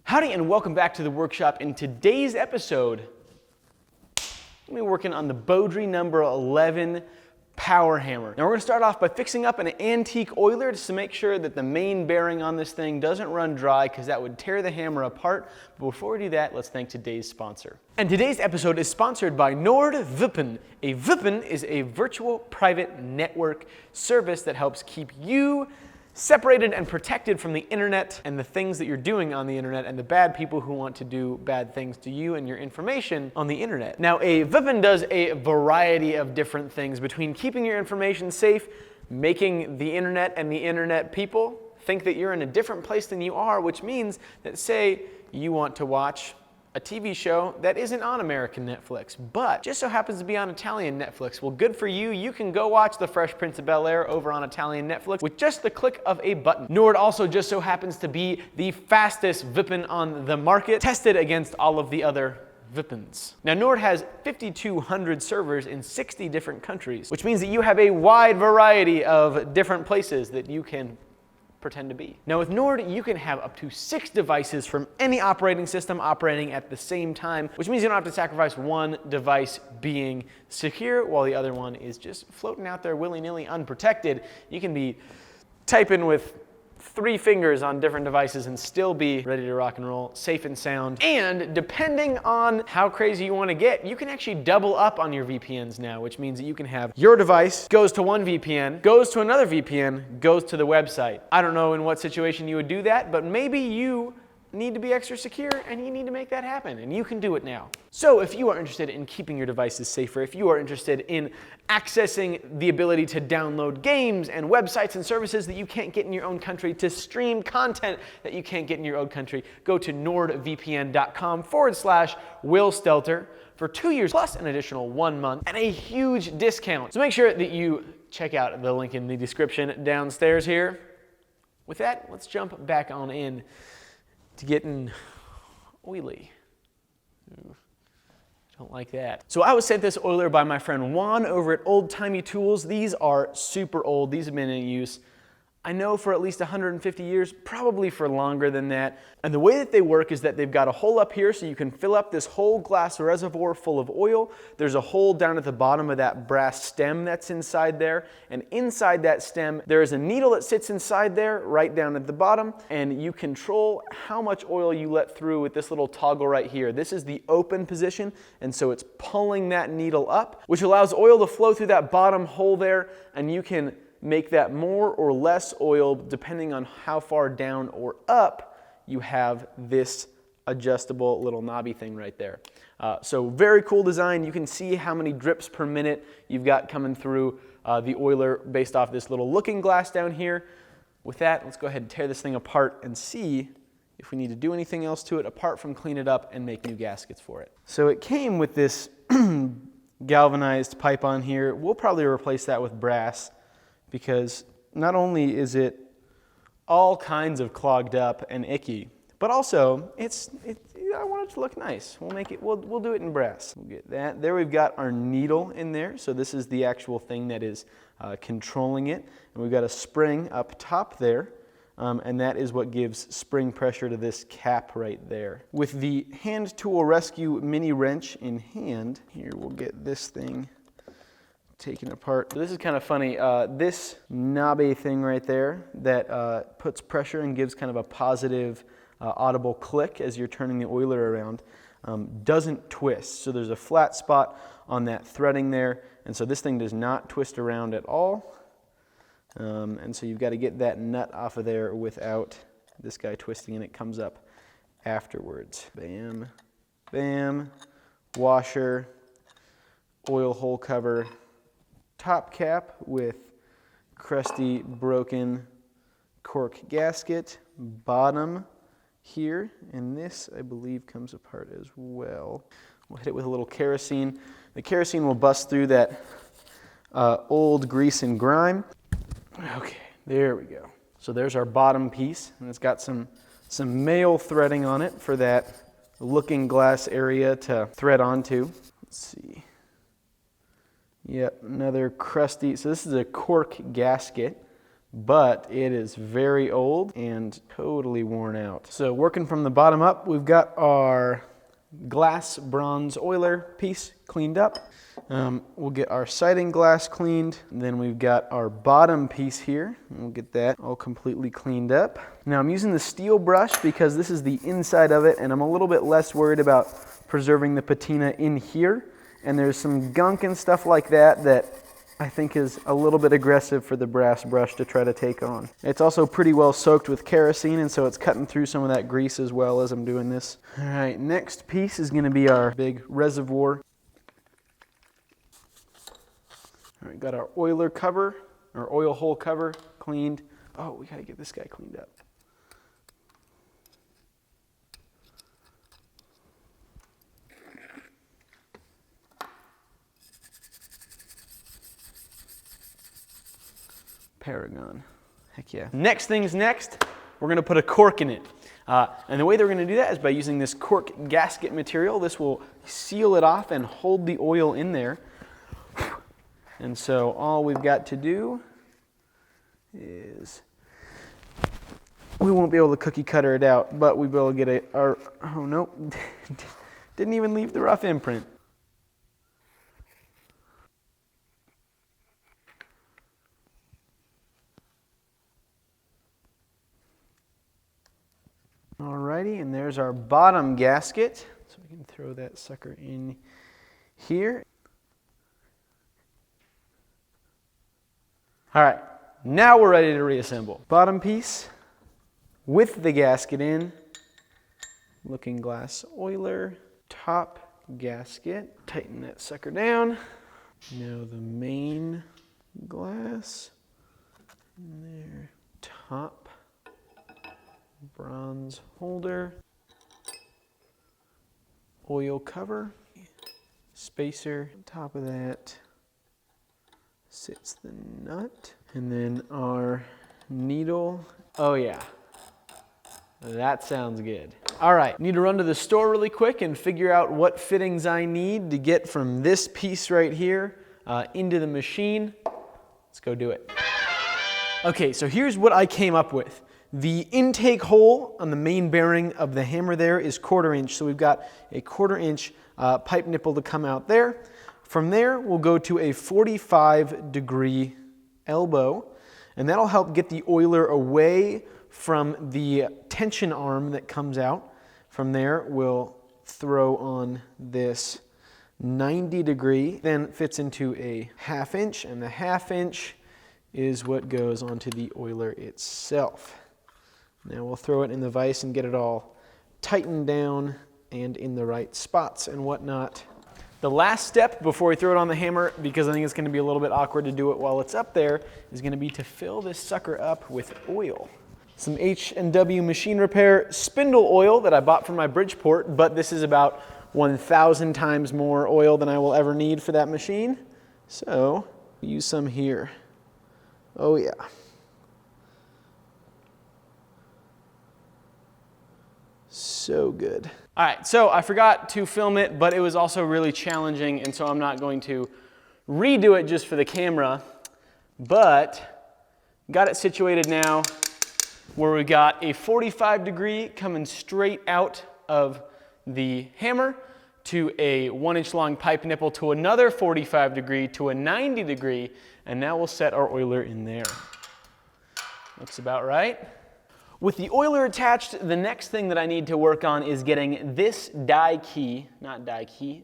Howdy and welcome back to the workshop. In today's episode, I'm going to be working on the Beaudry number 11 power hammer. Now we're going to start off by fixing up an antique oiler just to make sure that the main bearing on this thing doesn't run dry because that would tear the hammer apart. But before we do that, let's thank today's sponsor. And today's episode is sponsored by NordVPN. A VPN is a virtual private network service that helps keep you separated and protected from the internet and the things that you're doing on the internet and the bad people who want to do bad things to you and your information on the internet. Now, a VPN does a variety of different things between keeping your information safe, making the internet and the internet people think that you're in a different place than you are, which means that, say, you want to watch a TV show that isn't on American Netflix, but just so happens to be on Italian Netflix. Well, good for you. You can go watch The Fresh Prince of Bel-Air over on Italian Netflix with just the click of a button. Nord also just so happens to be the fastest VPN on the market, tested against all of the other VPNs. Now, Nord has 5,200 servers in 60 different countries, which means that you have a wide variety of different places that you can pretend to be. Now with Nord, you can have up to 6 devices from any operating system operating at the same time, which means you don't have to sacrifice one device being secure while the other one is just floating out there willy-nilly unprotected. You can be typing with 3 fingers on different devices and still be ready to rock and roll, safe and sound. And depending on how crazy you want to get, you can actually double up on your VPNs now, which means that you can have your device goes to one VPN, goes to another VPN, goes to the website. I don't know in what situation you would do that, but maybe you need to be extra secure and you need to make that happen, and you can do it now. So if you are interested in keeping your devices safer, if you are interested in accessing the ability to download games and websites and services that you can't get in your own country, to stream content that you can't get in your own country, go to nordvpn.com/Will Stelter for 2 years plus an additional 1 month and a huge discount. So make sure that you check out the link in the description downstairs here. With that, let's jump back on in to getting oily. Ooh, don't like that. So I was sent this oiler by my friend Juan over at Old Timey Tools. These are super old. These have been in use, I know, for at least 150 years, probably for longer than that. And the way that they work is that they've got a hole up here so you can fill up this whole glass reservoir full of oil. There's a hole down at the bottom of that brass stem that's inside there. And inside that stem, there is a needle that sits inside there, right down at the bottom. And you control how much oil you let through with this little toggle right here. This is the open position, and so it's pulling that needle up, which allows oil to flow through that bottom hole there, and you can make that more or less oil depending on how far down or up you have this adjustable little knobby thing right there. So very cool design. You can see how many drips per minute you've got coming through the oiler based off this little looking glass down here. With that, let's go ahead and tear this thing apart and see if we need to do anything else to it apart from clean it up and make new gaskets for it. So it came with this galvanized pipe on here. We'll probably replace that with brass, because not only is it all kinds of clogged up and icky, but also I want it to look nice. We'll do it in brass. We'll get that. There we've got our needle in there. So this is the actual thing that is controlling it. And we've got a spring up top there. And that is what gives spring pressure to this cap right there. With the hand tool rescue mini wrench in hand, here we'll get this thing taken apart. So this is kind of funny. This knobby thing right there that puts pressure and gives kind of a positive audible click as you're turning the oiler around doesn't twist. So there's a flat spot on that threading there, and so this thing does not twist around at all. And so you've got to get that nut off of there without this guy twisting, and it comes up afterwards. Bam, bam, washer, oil hole cover, top cap with crusty broken cork gasket, bottom here, and this I believe comes apart as well. We'll hit it with a little kerosene. The kerosene will bust through that old grease and grime. Okay, there we go. So there's our bottom piece, and it's got some male threading on it for that looking glass area to thread onto. Let's see. Yep, another crusty, so this is a cork gasket. but it is very old and totally worn out. So working from the bottom up, we've got our glass bronze oiler piece cleaned up. We'll get our siding glass cleaned. Then we've got our bottom piece here. We'll get that all completely cleaned up. Now I'm using the steel brush because this is the inside of it, and I'm a little bit less worried about preserving the patina in here. And there's some gunk and stuff like that that I think is a little bit aggressive for the brass brush to try to take on. It's also pretty well soaked with kerosene, and so it's cutting through some of that grease as well as I'm doing this. All right, next piece is gonna be our big reservoir. All right, got our oiler cover, our oil hole cover cleaned. Oh, we gotta get this guy cleaned up. Paragon. Heck yeah. Next thing's next, we're gonna put a cork in it. And the way they're gonna do that is by using this cork gasket material. This will seal it off and hold the oil in there. And so all we've got to do is, we won't be able to cookie cutter it out, but we'll be able to get oh no, didn't even leave the rough imprint. Alrighty, and there's our bottom gasket. So we can throw that sucker in here. All right, now we're ready to reassemble. Bottom piece with the gasket in. Looking glass oiler. Top gasket. Tighten that sucker down. Now the main glass. In there. Top bronze holder, oil cover, spacer. On top of that sits the nut, and then our needle. Oh yeah, that sounds good. All right, need to run to the store really quick and figure out what fittings I need to get from this piece right here into the machine. Let's go do it. Okay, so here's what I came up with. The intake hole on the main bearing of the hammer there is 1/4 inch, so we've got a 1/4 inch pipe nipple to come out there. From there, we'll go to a 45-degree elbow, and that'll help get the oiler away from the tension arm that comes out. From there, we'll throw on this 90-degree, then fits into a 1/2 inch, and the 1/2 inch is what goes onto the oiler itself. Now we'll throw it in the vise and get it all tightened down and in the right spots and whatnot. The last step before we throw it on the hammer, because I think it's going to be a little bit awkward to do it while it's up there, is going to be to fill this sucker up with oil. Some H&W Machine Repair spindle oil that I bought from my Bridgeport, but this is about 1,000 times more oil than I will ever need for that machine. So use some here. Oh yeah. So good. All right, so I forgot to film it, but it was also really challenging, and so I'm not going to redo it just for the camera, but got it situated now where we got a 45-degree coming straight out of the hammer to a 1-inch long pipe nipple to another 45-degree to a 90-degree, and now we'll set our oiler in there. Looks about right. With the oiler attached, the next thing that I need to work on is getting this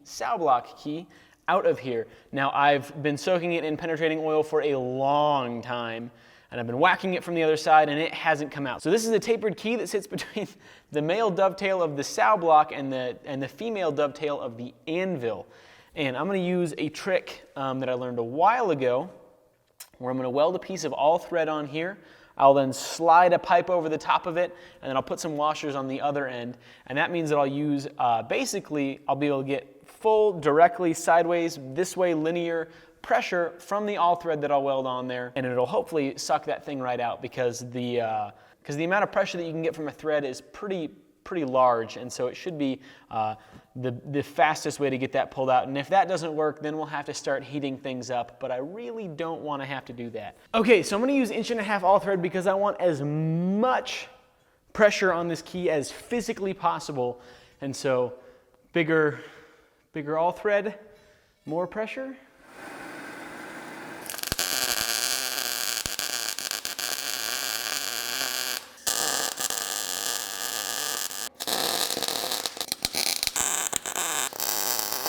sow block key out of here. Now I've been soaking it in penetrating oil for a long time, and I've been whacking it from the other side and it hasn't come out. So this is a tapered key that sits between the male dovetail of the sow block and the female dovetail of the Anvil. And I'm gonna use a trick that I learned a while ago, where I'm gonna weld a piece of all thread on here. I'll then slide a pipe over the top of it, and then I'll put some washers on the other end. And that means that I'll use, basically, I'll be able to get full, directly, sideways, this way, linear pressure from the all thread that I'll weld on there. And it'll hopefully suck that thing right out, because the amount of pressure that you can get from a thread is pretty pretty large, and so it should be the fastest way to get that pulled out. And if that doesn't work, then we'll have to start heating things up, but I really don't want to have to do that. Okay, so I'm going to use 1.5" all thread because I want as much pressure on this key as physically possible, and so bigger all thread, more pressure.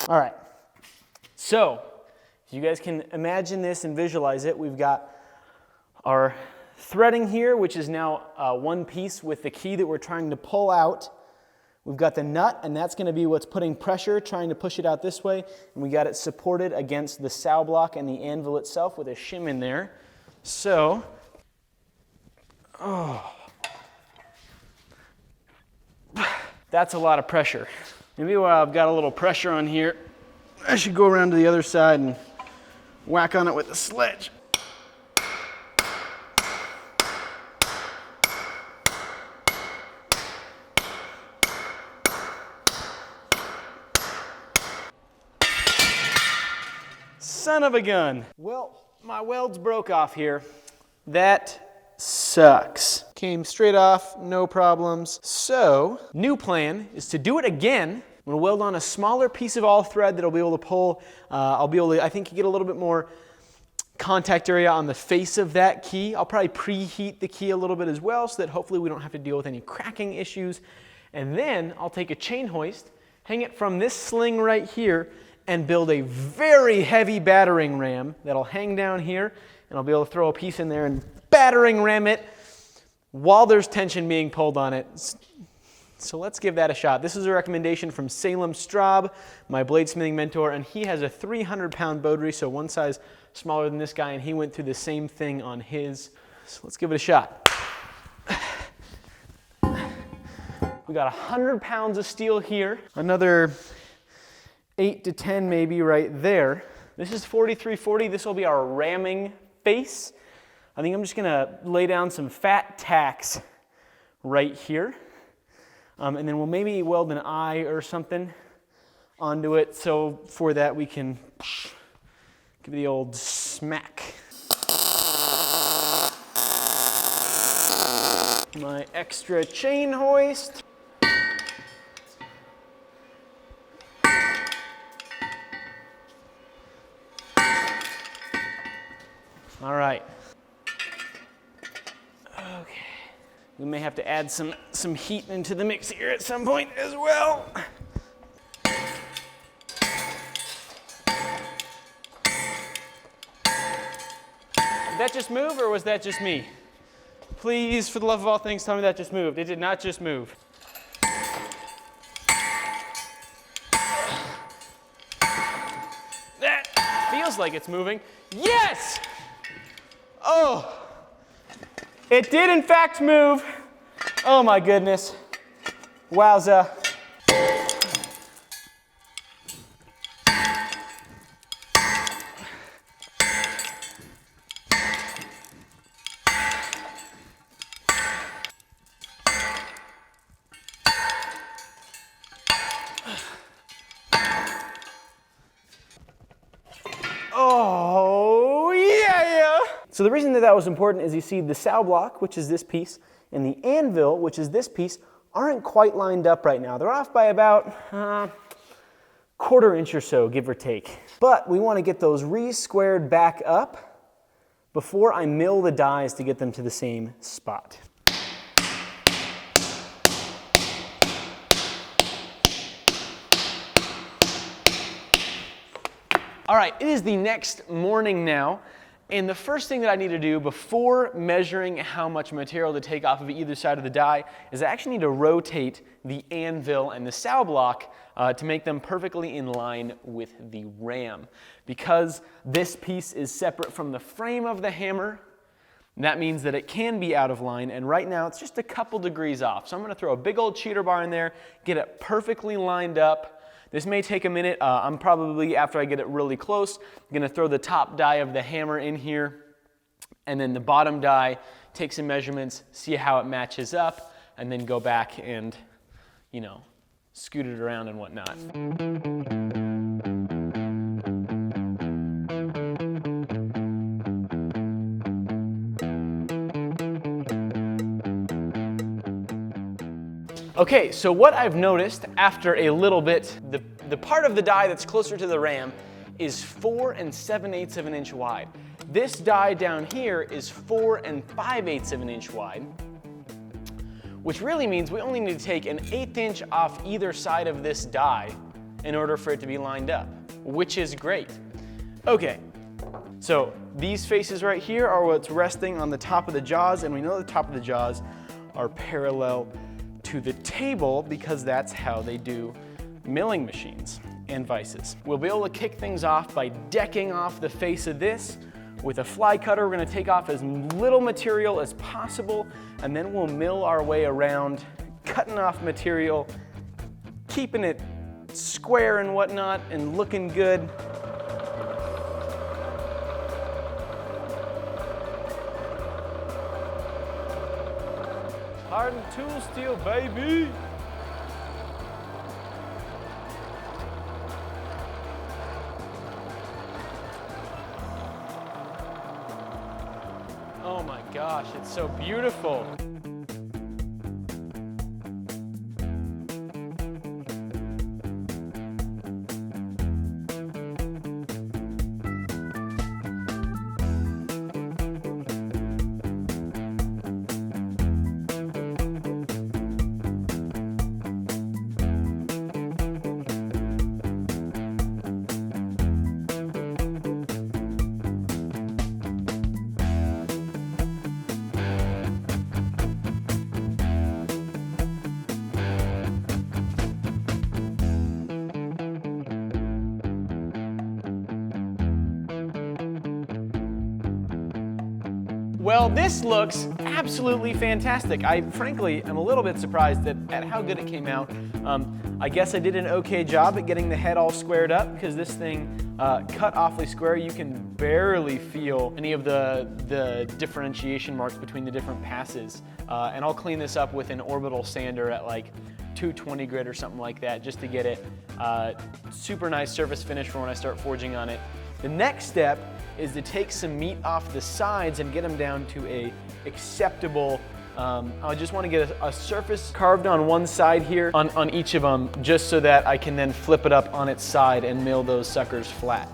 All right, so if you guys can imagine this and visualize it, we've got our threading here, which is now one piece with the key that we're trying to pull out. We've got the nut, and that's going to be what's putting pressure, trying to push it out this way, and we got it supported against the sow block and the anvil itself with a shim in there. So, that's a lot of pressure. Maybe while I've got a little pressure on here, I should go around to the other side and whack on it with the sledge. Son of a gun. Well, my welds broke off here. That sucks. Came straight off, no problems. So, new plan is to do it again. I'm gonna weld on a smaller piece of all thread that I'll be able to pull. I'll be able to, I think, get a little bit more contact area on the face of that key. I'll probably preheat the key a little bit as well so that hopefully we don't have to deal with any cracking issues. And then I'll take a chain hoist, hang it from this sling right here, and build a very heavy battering ram that'll hang down here, and I'll be able to throw a piece in there and battering ram it while there's tension being pulled on it. So let's give that a shot. This is a recommendation from Salem Straub, my bladesmithing mentor, and he has a 300-pound Beaudry, so one size smaller than this guy, and he went through the same thing on his. So let's give it a shot. We got 100 pounds of steel here, another 8 to 10 maybe right there. This is 4340. This will be our ramming face. I think I'm just gonna lay down some fat tacks right here. And then we'll maybe weld an eye or something onto it. So for that we can give it the old smack. My extra chain hoist. All right. Okay. We may have to add some heat into the mix here at some point as well. Did that just move, or was that just me? Please, for the love of all things, tell me that just moved. It did not just move. That feels like it's moving. Yes! Oh! It did in fact move. Oh my goodness. Wowza. Oh, yeah! So the reason that that was important is you see the sow block, which is this piece, and the anvil, which is this piece, aren't quite lined up right now. They're off by about quarter inch or so, give or take. But we want to get those re-squared back up before I mill the dies to get them to the same spot. All right, it is the next morning now, and the first thing that I need to do before measuring how much material to take off of either side of the die is I actually need to rotate the anvil and the sow block to make them perfectly in line with the ram. Because this piece is separate from the frame of the hammer, that means that it can be out of line, and right now it's just a couple degrees off. So I'm gonna throw a big old cheater bar in there, get it perfectly lined up. This may take a minute. I'm probably, after I get it really close, gonna throw the top die of the hammer in here, and then the bottom die, take some measurements, see how it matches up, and then go back and you know, scoot it around and whatnot. Okay, so what I've noticed after a little bit, the part of the die that's closer to the ram is 4 7/8 of an inch wide. This die down here is 4 5/8 of an inch wide, which really means we only need to take an 1/8 inch off either side of this die in order for it to be lined up, which is great. Okay, so these faces right here are what's resting on the top of the jaws, and we know the top of the jaws are parallel to the table because that's how they do milling machines and vices. We'll be able to kick things off by decking off the face of this. With a fly cutter, we're gonna take off as little material as possible, and then we'll mill our way around, cutting off material, keeping it square and whatnot, and looking good. Hardened tool steel, baby! Oh my gosh, it's so beautiful. Well, this looks absolutely fantastic. I frankly am a little bit surprised at how good it came out. I guess I did an okay job at getting the head all squared up because this thing cut awfully square. You can barely feel any of the differentiation marks between the different passes. And I'll clean this up with an orbital sander at like 220 grit or something like that just to get it super nice surface finish for when I start forging on it. The next step is to take some meat off the sides and get them down to a acceptable, I just want to get a surface carved on one side here on each of them just so that I can then flip it up on its side and mill those suckers flat.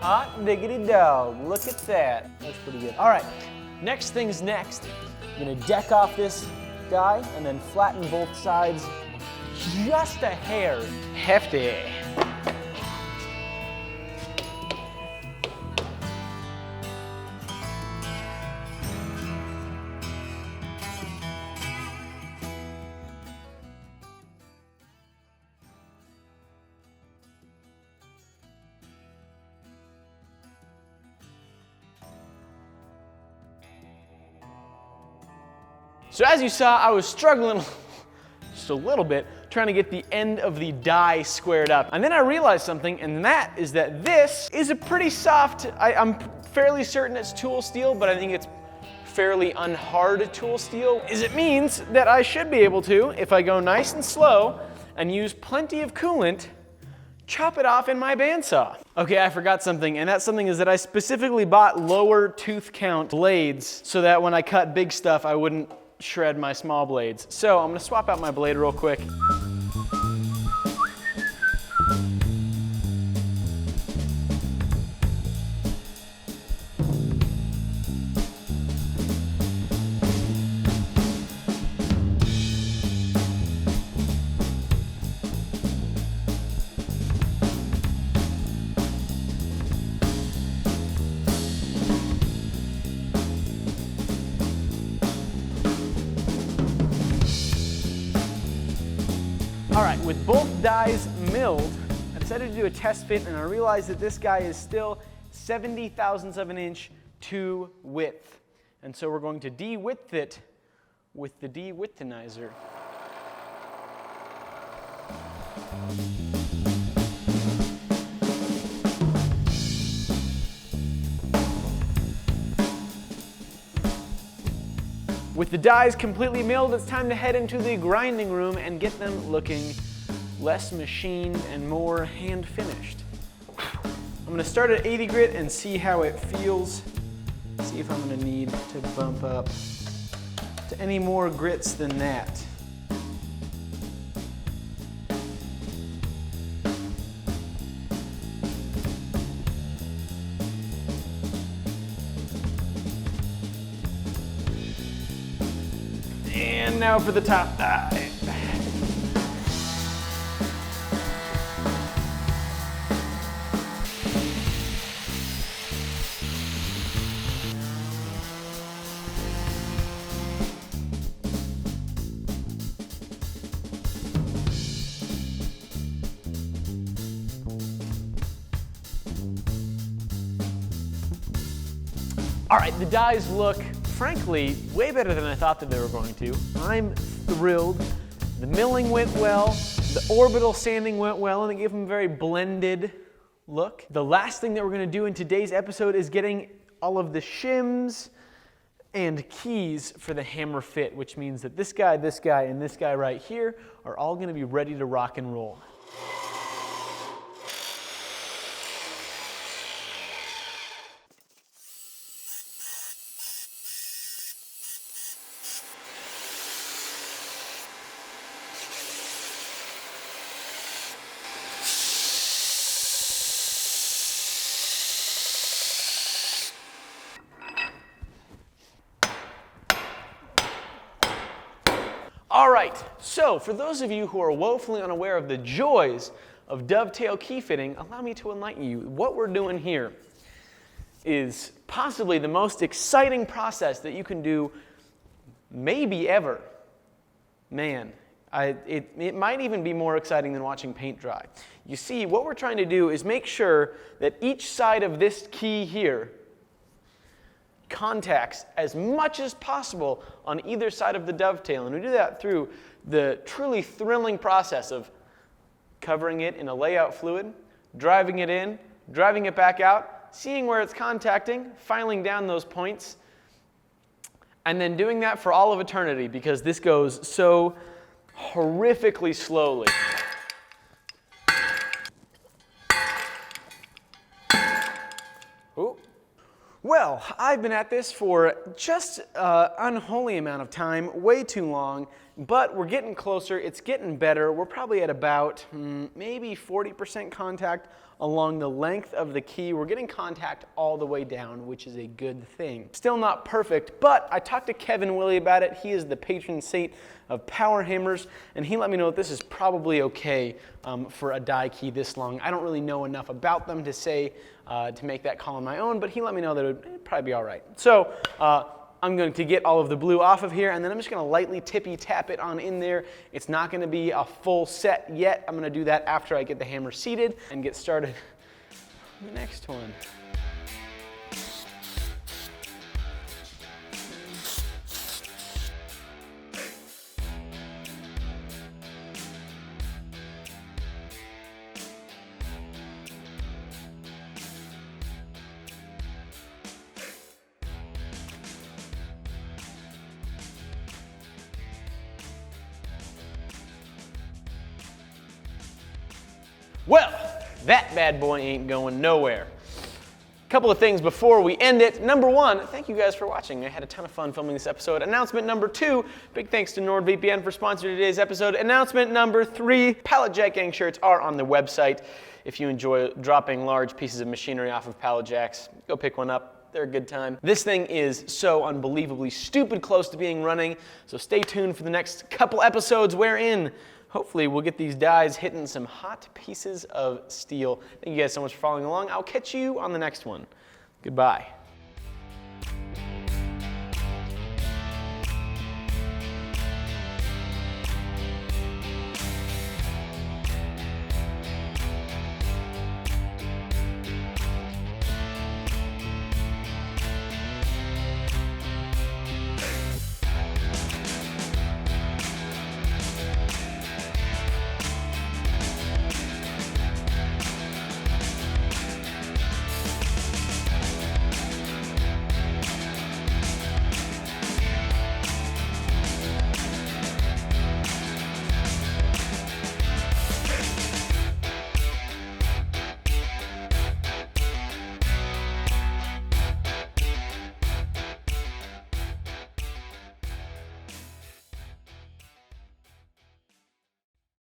Hot diggity dog, look at that. That's pretty good. All right, next thing's next. I'm gonna deck off this die and then flatten both sides just a hair. Hefty. So as you saw, I was struggling just a little bit trying to get the end of the die squared up. And then I realized something, and that is that this is a pretty soft, I'm fairly certain it's tool steel, but I think it's fairly unhard tool steel. It means that I should be able to, if I go nice and slow and use plenty of coolant, chop it off in my bandsaw. Okay, I forgot something, and that something is that I specifically bought lower tooth count blades so that when I cut big stuff, I wouldn't shred my small blades. So I'm gonna swap out my blade real quick. right, with both dies milled, I decided to do a test fit, and I realized that this guy is still 70 thousandths of an inch to width. And so we're going to de-width it with the de-widthenizer. With the dies completely milled, it's time to head into the grinding room and get them looking less machined and more hand finished. I'm going to start at 80 grit and see how it feels. See if I'm going to need to bump up to any more grits than that. And now for the top die. All right, the dies look, frankly, way better than I thought that they were going to. I'm thrilled. The milling went well, the orbital sanding went well, and it gave them a very blended look. The last thing that we're going to do in today's episode is getting all of the shims and keys for the hammer fit, which means that this guy, and this guy right here are all going to be ready to rock and roll. All right, so for those of you who are woefully unaware of the joys of dovetail key fitting, allow me to enlighten you. What we're doing here is possibly the most exciting process that you can do maybe ever. Man, it might even be more exciting than watching paint dry. You see, what we're trying to do is make sure that each side of this key here contacts as much as possible on either side of the dovetail. And we do that through the truly thrilling process of covering it in a layout fluid, driving it in, driving it back out, seeing where it's contacting, filing down those points, and then doing that for all of eternity because this goes so horrifically slowly. Ooh. Well, I've been at this for just an unholy amount of time, way too long, but we're getting closer, it's getting better. We're probably at about maybe 40% contact along the length of the key. We're getting contact all the way down, which is a good thing. Still not perfect, but I talked to Kevin Willie about it. He is the patron saint of power hammers, and he let me know that this is probably okay for a die key this long. I don't really know enough about them to say, to make that call on my own, but he let me know that it'd probably be all right. So I'm going to get all of the blue off of here, and then I'm just going to lightly tippy tap it on in there. It's not going to be a full set yet. I'm going to do that after I get the hammer seated and get started on the next one. Well, that bad boy ain't going nowhere. Couple of things before we end it. Number one, thank you guys for watching. I had a ton of fun filming this episode. Announcement number two, big thanks to NordVPN for sponsoring today's episode. Announcement number three, Pallet Jack Gang shirts are on the website. If you enjoy dropping large pieces of machinery off of pallet jacks, go pick one up. They're a good time. This thing is so unbelievably stupid close to being running, so stay tuned for the next couple episodes wherein hopefully we'll get these dies hitting some hot pieces of steel. Thank you guys so much for following along. I'll catch you on the next one. Goodbye.